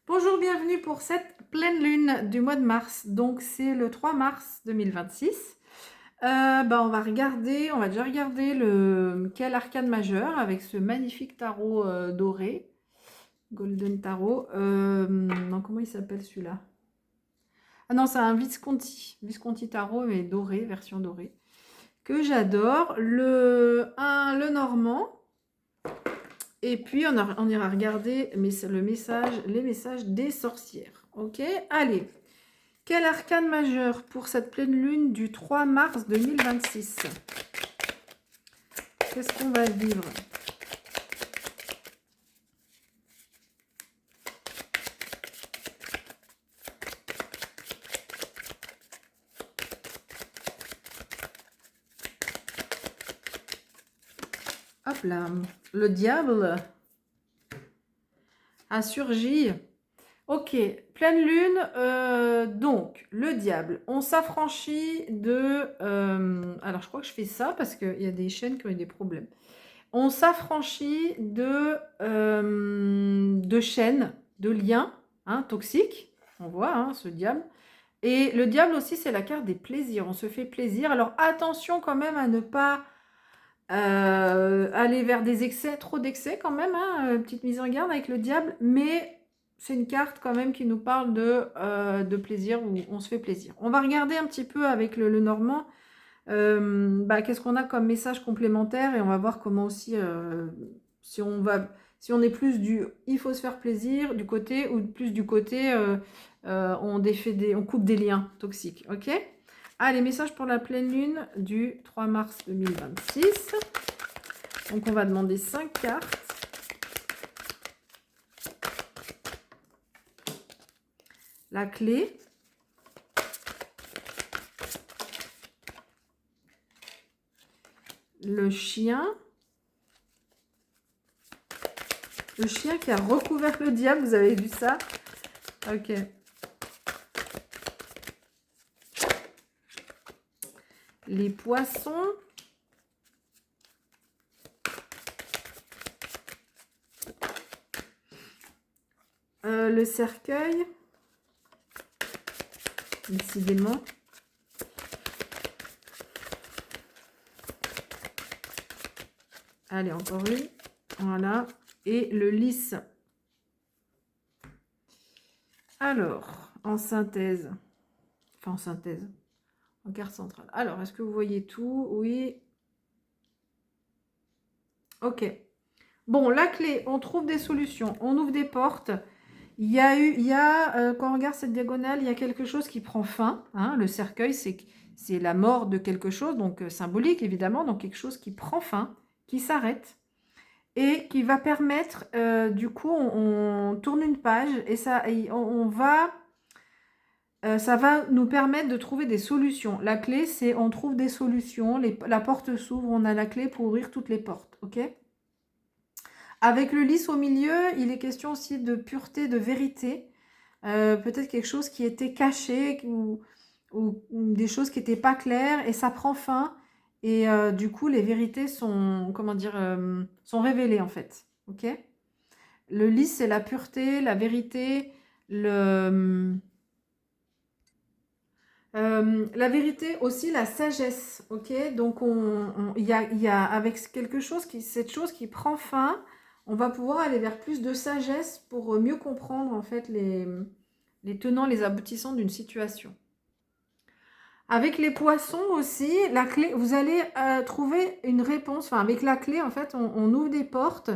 Bonjour, bienvenue pour cette pleine lune du mois de mars. Donc c'est le 3 mars 2026. On va déjà regarder quel arcane majeur avec ce magnifique tarot doré, Golden Tarot. Non, comment il s'appelle celui-là? Ah non, c'est un Visconti Tarot, mais doré, version dorée, que j'adore. Le normand. Et puis, on ira regarder les messages des sorcières. Ok, allez. Quel arcane majeur pour cette pleine lune du 3 mars 2026? Qu'est-ce qu'on va vivre? Hop là, le diable a surgi. Ok, pleine lune, donc le diable, on s'affranchit de... alors je crois que je fais ça parce qu'il y a des chaînes qui ont eu des problèmes. On s'affranchit de chaînes, de liens toxiques, on voit ce diable. Et le diable aussi, c'est la carte des plaisirs, on se fait plaisir. Alors attention quand même à ne pas aller vers des excès, trop d'excès quand même, petite mise en garde avec le diable, mais c'est une carte quand même qui nous parle de plaisir, où on se fait plaisir. On va regarder un petit peu avec le normand, qu'est-ce qu'on a comme message complémentaire, et on va voir comment aussi, si on est plus du il faut se faire plaisir du côté, ou plus du côté on coupe des liens toxiques, ok? Allez, message pour la pleine lune du 3 mars 2026. Donc, on va demander 5 cartes. La clé. Le chien. Le chien qui a recouvert le diable, vous avez vu ça? Ok. Les poissons. Le cercueil. Décidément. Allez, encore une. Voilà. Et le lys. Alors, en synthèse. Enfin, en synthèse. En carte centrale. Alors, est-ce que vous voyez tout? Oui. Ok. Bon, la clé, on trouve des solutions. On ouvre des portes. Quand on regarde cette diagonale, il y a quelque chose qui prend fin. Le cercueil, c'est la mort de quelque chose, donc symbolique évidemment, donc quelque chose qui prend fin, qui s'arrête, et qui va permettre, du coup, on tourne une page, et ça va nous permettre de trouver des solutions. La clé, c'est on trouve des solutions, la porte s'ouvre, on a la clé pour ouvrir toutes les portes, ok ? Avec le lys au milieu, il est question aussi de pureté, de vérité. Peut-être quelque chose qui était caché ou des choses qui n'étaient pas claires, et ça prend fin. Et du coup, les vérités sont, sont révélées en fait. Ok ? Le lys, c'est la pureté, la vérité, la vérité aussi, la sagesse. Ok ? Donc, il y a avec cette chose qui prend fin, on va pouvoir aller vers plus de sagesse pour mieux comprendre en fait les tenants, les aboutissants d'une situation. Avec les poissons aussi, la clé, vous allez trouver une réponse. Enfin, avec la clé, en fait, on ouvre des portes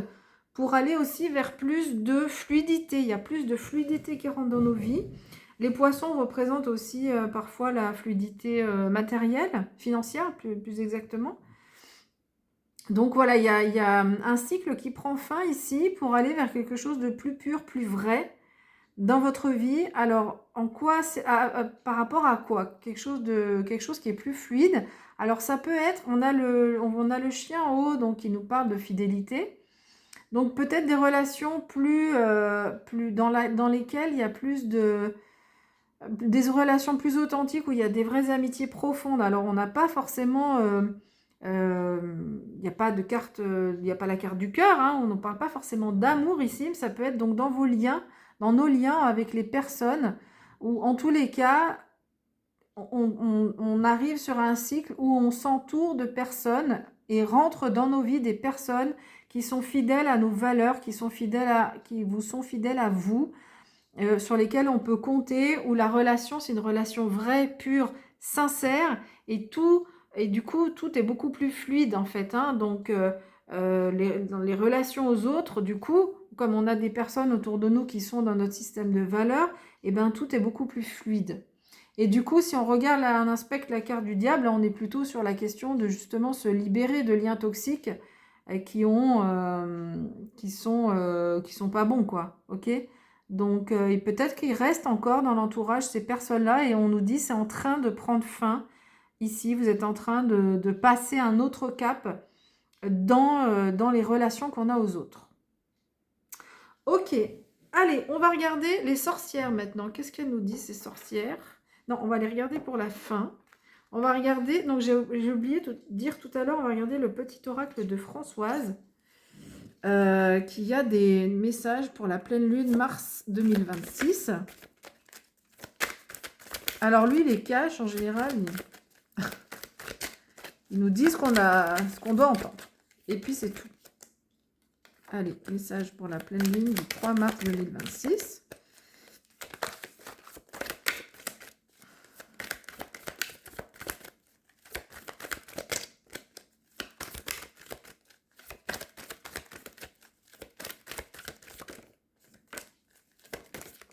pour aller aussi vers plus de fluidité. Il y a plus de fluidité qui rentre dans nos vies. Les poissons représentent aussi parfois la fluidité matérielle, financière, plus exactement. Donc voilà, il y a un cycle qui prend fin ici pour aller vers quelque chose de plus pur, plus vrai dans votre vie. Alors, en quoi par rapport à quoi? Quelque chose qui est plus fluide. Alors, ça peut être, on a le chien en haut, donc qui nous parle de fidélité. Donc, peut-être des relations plus dans lesquelles il y a des relations plus authentiques, où il y a des vraies amitiés profondes. Alors, on n'a pas forcément... il n'y a pas de carte, il n'y a pas la carte du cœur, on ne parle pas forcément d'amour ici, mais ça peut être donc dans vos liens, dans nos liens avec les personnes, où en tous les cas, on arrive sur un cycle où on s'entoure de personnes et rentre dans nos vies des personnes qui sont fidèles à nos valeurs, qui vous sont fidèles à vous, sur lesquelles on peut compter, où la relation, c'est une relation vraie, pure, sincère, et du coup, tout est beaucoup plus fluide, en fait, hein. Donc, dans les relations aux autres, du coup, comme on a des personnes autour de nous qui sont dans notre système de valeurs, et ben, tout est beaucoup plus fluide. Et du coup, si on regarde, là, on inspecte la carte du diable, là, on est plutôt sur la question de justement se libérer de liens toxiques qui sont pas bons, quoi. Ok? Donc, et peut-être qu'il reste encore dans l'entourage ces personnes-là et on nous dit c'est en train de prendre fin. Ici, vous êtes en train de passer un autre cap dans les relations qu'on a aux autres. Ok, allez, on va regarder les sorcières maintenant. Qu'est-ce qu'elles nous disent, ces sorcières? Non, on va les regarder pour la fin. On va regarder, donc j'ai oublié de dire tout à l'heure, on va regarder le petit oracle de Françoise, qui a des messages pour la pleine lune mars 2026. Alors lui, les cache en général, ils nous disent ce qu'on doit entendre. Et puis c'est tout. Allez, message pour la pleine lune du 3 mars 2026.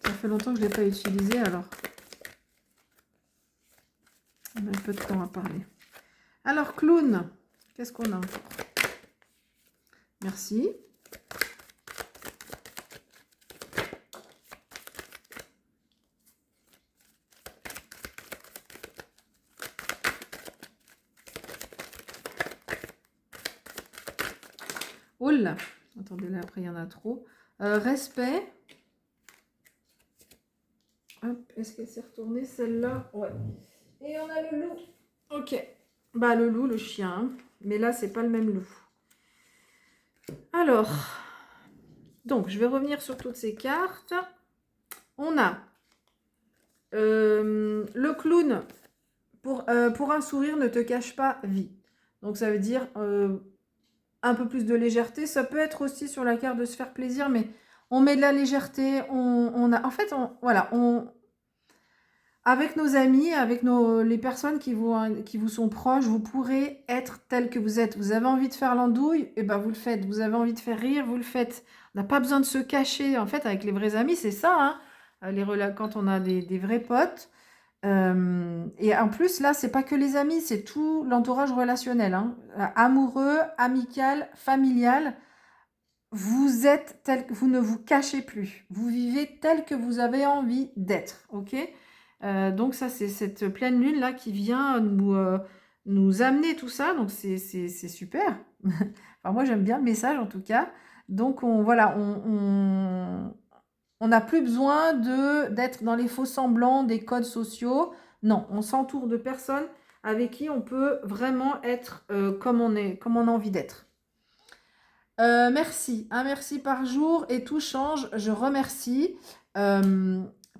Ça fait longtemps que je ne l'ai pas utilisé, alors on a un peu de temps à parler. Alors, clown, qu'est-ce qu'on a encore? Merci. Oh là, attendez, là, après, il y en a trop. Respect. Hop, est-ce qu'elle s'est retournée, celle-là? Ouais. Et on a le loup. Ok. Bah, le loup, le chien. Mais là, c'est pas le même loup. Alors, donc, je vais revenir sur toutes ces cartes. On a le clown. Pour un sourire, ne te cache pas vie. Donc, ça veut dire un peu plus de légèreté. Ça peut être aussi sur la carte de se faire plaisir, mais on met de la légèreté. Voilà, avec nos amis, avec les personnes qui vous sont proches, vous pourrez être tel que vous êtes. Vous avez envie de faire l'andouille, et ben vous le faites. Vous avez envie de faire rire, vous le faites. On n'a pas besoin de se cacher. En fait, avec les vrais amis, c'est ça, hein. Quand on a des vrais potes. Et en plus, là, c'est pas que les amis, c'est tout l'entourage relationnel, hein. Amoureux, amical, familial. Vous êtes tel que vous ne vous cachez plus. Vous vivez tel que vous avez envie d'être, ok? Donc ça, c'est cette pleine lune là qui vient nous amener tout ça. Donc c'est super. Enfin, moi, j'aime bien le message en tout cas. Donc voilà, on n'a plus besoin d'être dans les faux semblants des codes sociaux. Non, on s'entoure de personnes avec qui on peut vraiment être comme on est, comme on a envie d'être. Merci, un merci par jour et tout change, je remercie.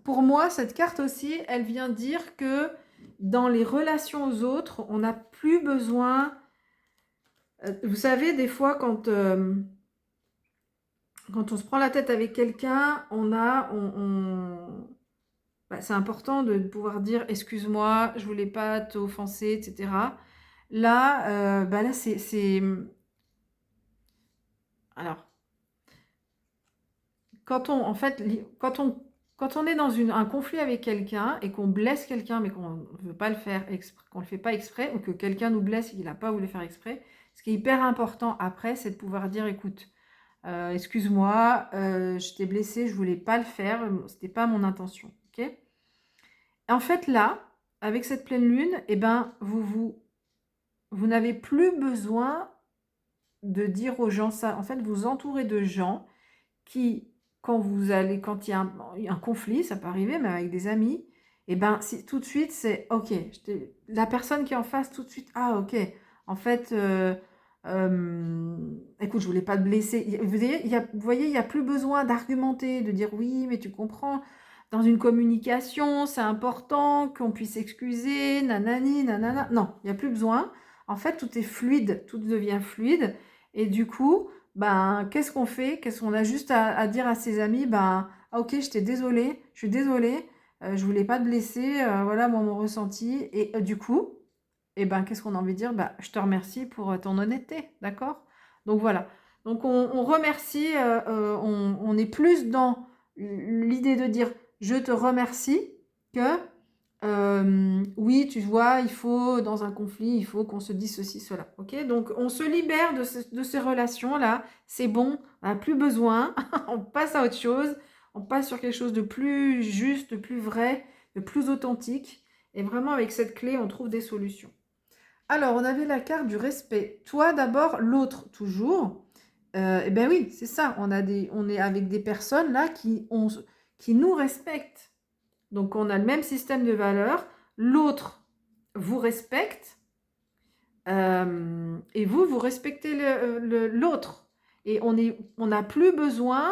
Pour moi, cette carte aussi, elle vient dire que dans les relations aux autres, on n'a plus besoin... vous savez, des fois, quand on se prend la tête avec quelqu'un, c'est important de pouvoir dire « excuse-moi, je voulais pas t'offenser, etc. » Là, c'est... Alors, quand on est dans un conflit avec quelqu'un et qu'on blesse quelqu'un, mais qu'on ne veut pas le faire exprès, qu'on ne le fait pas exprès, ou que quelqu'un nous blesse et qu'il n'a pas voulu faire exprès, ce qui est hyper important après, c'est de pouvoir dire, écoute, excuse-moi, je t'ai blessé, je ne voulais pas le faire, ce n'était pas mon intention. Okay. En fait, là, avec cette pleine lune, eh ben, vous n'avez plus besoin de dire aux gens ça. En fait, vous entourez de gens qui, quand il y a un conflit, ça peut arriver, mais avec des amis, et ben tout de suite, c'est ok. La personne qui est en face, tout de suite, ah ok, en fait, Écoute, je voulais pas te blesser. Vous voyez, il n'y a plus besoin d'argumenter, de dire oui, mais tu comprends, dans une communication, c'est important qu'on puisse s'excuser, nanani, nanana. Non, il n'y a plus besoin. En fait, tout est fluide, tout devient fluide. Et du coup, ben, qu'est-ce qu'on fait? Qu'est-ce qu'on a juste à dire à ses amis? Ben, ah, ok, je t'ai désolée, je suis désolée, je voulais pas te blesser, voilà moi mon ressenti. Et du coup, eh ben, qu'est-ce qu'on a envie de dire? Bah, je te remercie pour ton honnêteté, d'accord? Donc voilà. Donc on remercie, on est plus dans l'idée de dire je te remercie que oui, tu vois, il faut, dans un conflit, il faut qu'on se dise ceci, cela. Ok? Donc on se libère de ces relations-là. C'est bon, on n'a plus besoin. On passe à autre chose. On passe sur quelque chose de plus juste, de plus vrai, de plus authentique. Et vraiment, avec cette clé, on trouve des solutions. Alors, on avait la carte du respect. Toi d'abord, l'autre toujours. Eh ben oui, c'est ça. On est avec des personnes là qui nous respectent. Donc, on a le même système de valeurs. L'autre vous respecte et vous respectez l'autre. Et on n'a plus besoin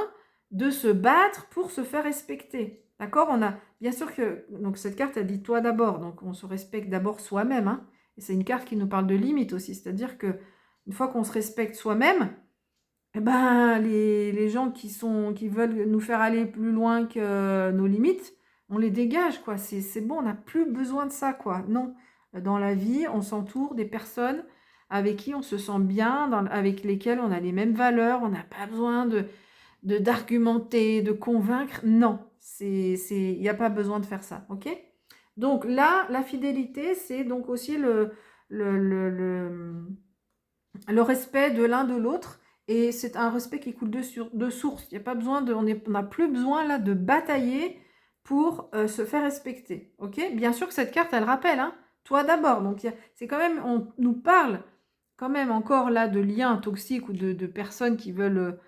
de se battre pour se faire respecter. D'accord? Bien sûr que donc cette carte, elle dit toi d'abord. Donc, on se respecte d'abord soi-même. Hein. Et c'est une carte qui nous parle de limites aussi. C'est-à-dire que une fois qu'on se respecte soi-même, eh ben, les gens qui veulent nous faire aller plus loin que nos limites, on les dégage, quoi. C'est bon, on n'a plus besoin de ça, quoi. Non, dans la vie, on s'entoure des personnes avec qui on se sent bien, avec lesquelles on a les mêmes valeurs, on n'a pas besoin d'argumenter, de convaincre. Non, il n'y a pas besoin de faire ça, ok? Donc là, la fidélité, c'est donc aussi le, le, le, le respect de l'un de l'autre. Et c'est un respect qui coule de source. Il y a pas besoin on n'a plus besoin là de batailler pour se faire respecter. Ok? Bien sûr que cette carte, elle rappelle, hein, toi d'abord. Donc c'est quand même, on nous parle quand même encore là de liens toxiques ou de personnes qui veulent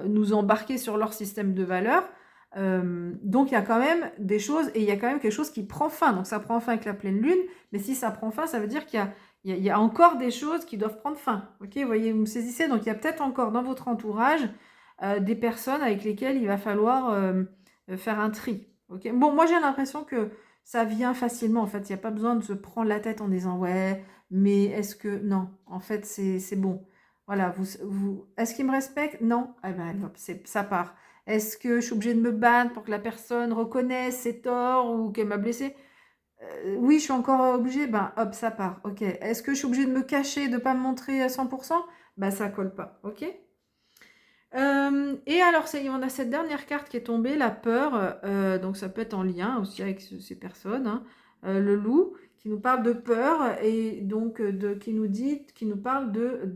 nous embarquer sur leur système de valeurs. Donc il y a quand même des choses et il y a quand même quelque chose qui prend fin. Donc ça prend fin avec la pleine lune, mais si ça prend fin, ça veut dire qu'il y a encore des choses qui doivent prendre fin. Ok, vous voyez, vous me saisissez. Donc il y a peut-être encore dans votre entourage des personnes avec lesquelles il va falloir faire un tri. Ok, bon, moi j'ai l'impression que ça vient facilement. En fait, il n'y a pas besoin de se prendre la tête en disant ouais, mais est-ce que non, en fait c'est bon. Voilà, est-ce qu'il me respecte? Non. Ah ben hop, ça part. Est-ce que je suis obligée de me battre pour que la personne reconnaisse ses torts ou qu'elle m'a blessée? Oui, je suis encore obligée. Ben, hop, ça part. Ok. Est-ce que je suis obligée de me cacher, de ne pas me montrer à 100%? Ben, ça colle pas. Ok. Et alors, on a cette dernière carte qui est tombée, la peur. Donc, ça peut être en lien aussi avec ces personnes. Hein. Le loup qui nous parle de peur et donc qui nous parle de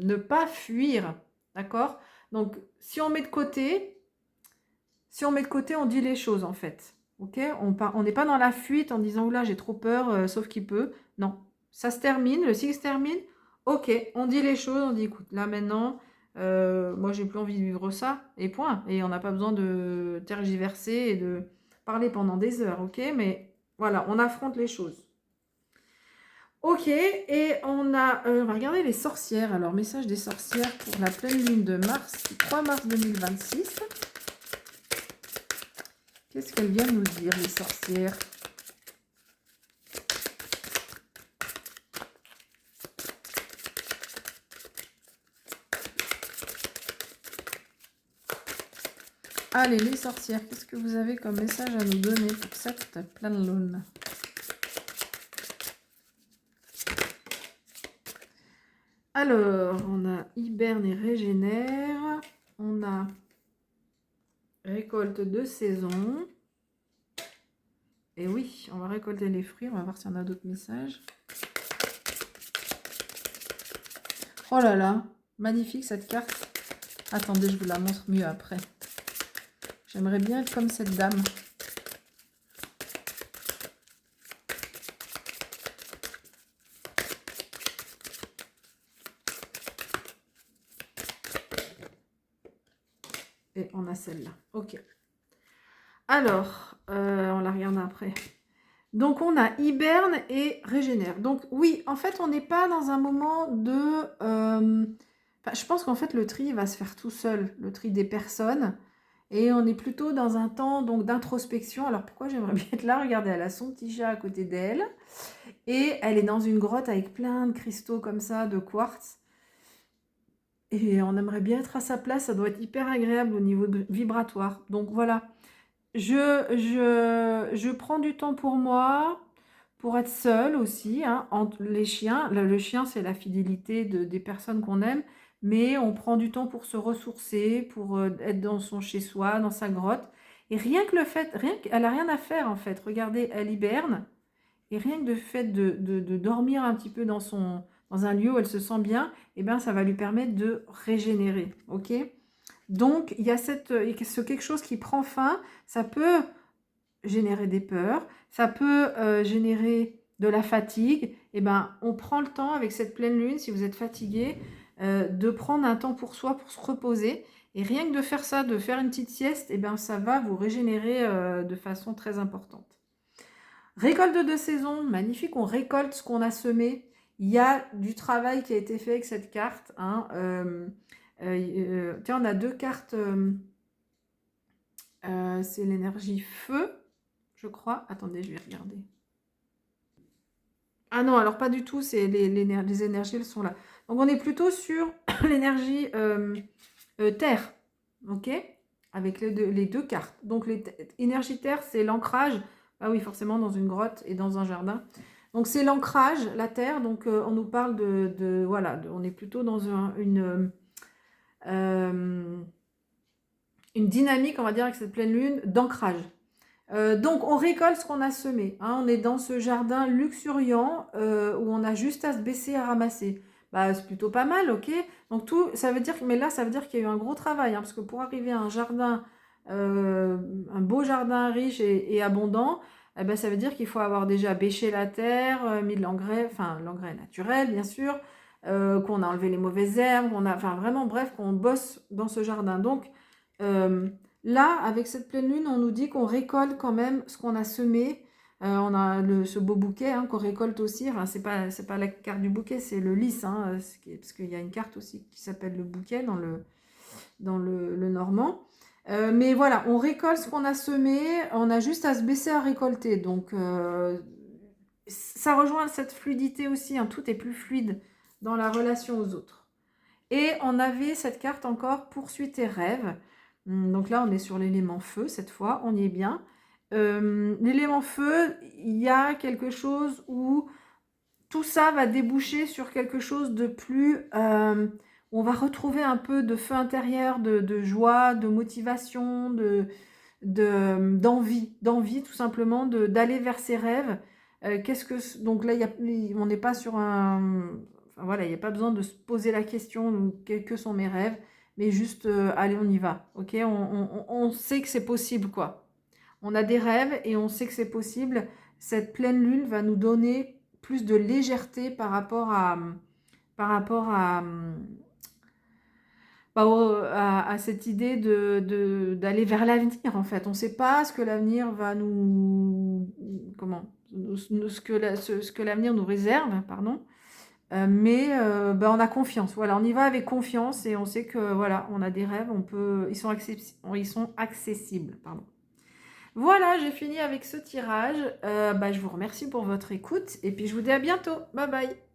ne pas fuir. D'accord? Donc, si on met de côté, on dit les choses en fait. Ok? On n'est pas dans la fuite en disant oula, j'ai trop peur, sauf qu'il peut. Non. Ça se termine, le cycle se termine. Ok, on dit les choses, on dit écoute, là maintenant, moi j'ai plus envie de vivre ça, et point. Et on n'a pas besoin de tergiverser et de parler pendant des heures, ok? Mais voilà, on affronte les choses. Ok, et on va regarder les sorcières. Alors, message des sorcières pour la pleine lune de mars, 3 mars 2026. Qu'est-ce qu'elles viennent nous dire, les sorcières? Allez, les sorcières, qu'est-ce que vous avez comme message à nous donner pour cette pleine lune? Alors, on a hiberne et régénère. On a récolte de saison. Et oui, on va récolter les fruits. On va voir s'il y en a d'autres messages. Oh là là, magnifique cette carte. Attendez, je vous la montre mieux après. J'aimerais bien être comme cette dame. Et on a celle-là. Ok. Alors, on la regarde après. Donc, on a hiberne et régénère. Donc, oui, en fait, on n'est pas dans un moment de... enfin, je pense qu'en fait, le tri va se faire tout seul, le tri des personnes. Et on est plutôt dans un temps donc d'introspection. Alors, pourquoi j'aimerais bien être là? Regardez, elle a son petit chat à côté d'elle. Et elle est dans une grotte avec plein de cristaux comme ça, de quartz. Et on aimerait bien être à sa place. Ça doit être hyper agréable au niveau vibratoire. Donc, voilà. Je prends du temps pour moi, pour être seule aussi, hein, entre les chiens. Le chien, c'est la fidélité des personnes qu'on aime, mais on prend du temps pour se ressourcer, pour être dans son chez-soi, dans sa grotte. Et rien que le fait, elle n'a rien à faire en fait. Regardez, elle hiberne. Et rien que le fait de dormir un petit peu dans un lieu où elle se sent bien, eh ben, ça va lui permettre de régénérer. Ok? Donc, il y a quelque chose qui prend fin. Ça peut générer des peurs, ça peut générer de la fatigue. Eh ben, on prend le temps avec cette pleine lune, si vous êtes fatigué, de prendre un temps pour soi, pour se reposer. Et rien que de faire ça, de faire une petite sieste, eh ben, ça va vous régénérer de façon très importante. Récolte de saison, magnifique, on récolte ce qu'on a semé. Il y a du travail qui a été fait avec cette carte. Hein. Tiens, on a deux cartes. C'est l'énergie feu, je crois. Attendez, je vais regarder. Ah non, alors pas du tout, c'est les énergies, elles sont là. Donc on est plutôt sur l'énergie terre, ok? Avec les deux cartes. Donc l'énergie terre, c'est l'ancrage. Ah oui, forcément dans une grotte et dans un jardin. Donc c'est l'ancrage, la terre. Donc on nous parle voilà, on est plutôt dans une dynamique, on va dire, avec cette pleine lune, d'ancrage. Donc on récolte ce qu'on a semé. Hein. On est dans ce jardin luxuriant où on a juste à se baisser à ramasser. Bah, c'est plutôt pas mal, ok. Donc tout, ça veut dire, mais là ça veut dire qu'il y a eu un gros travail, hein, parce que pour arriver à un jardin, un beau jardin riche et abondant, eh ben, ça veut dire qu'il faut avoir déjà bêché la terre, mis de l'engrais, enfin l'engrais naturel bien sûr, qu'on a enlevé les mauvaises herbes, enfin vraiment bref, qu'on bosse dans ce jardin. Donc là, avec cette pleine lune, on nous dit qu'on récolte quand même ce qu'on a semé. On a ce beau bouquet hein, qu'on récolte aussi. Enfin, c'est pas la carte du bouquet, c'est le lys. Hein, parce qu'il y a une carte aussi qui s'appelle le bouquet dans le normand. Mais voilà, on récolte ce qu'on a semé. On a juste à se baisser à récolter. Donc, ça rejoint cette fluidité aussi. Hein, tout est plus fluide dans la relation aux autres. Et on avait cette carte encore, poursuis tes rêves. Donc là, on est sur l'élément feu cette fois, on y est bien. L'élément feu, il y a quelque chose où tout ça va déboucher sur quelque chose de plus... on va retrouver un peu de feu intérieur, de joie, de motivation, d'envie tout simplement, d'aller vers ses rêves. Donc là, on n'est pas sur un... Enfin, voilà, il n'y a pas besoin de se poser la question que sont mes rêves, mais juste, allez, on y va, ok? On sait que c'est possible, quoi. On a des rêves et on sait que c'est possible. Cette pleine lune va nous donner plus de légèreté par rapport à cette idée d'aller vers l'avenir, en fait. On ne sait pas ce que l'avenir va ce que l'avenir nous réserve, pardon. Mais on a confiance. Voilà, on y va avec confiance et on sait que voilà, on a des rêves, ils sont accessibles, pardon. Voilà, j'ai fini avec ce tirage. Je vous remercie pour votre écoute et puis je vous dis à bientôt. Bye bye.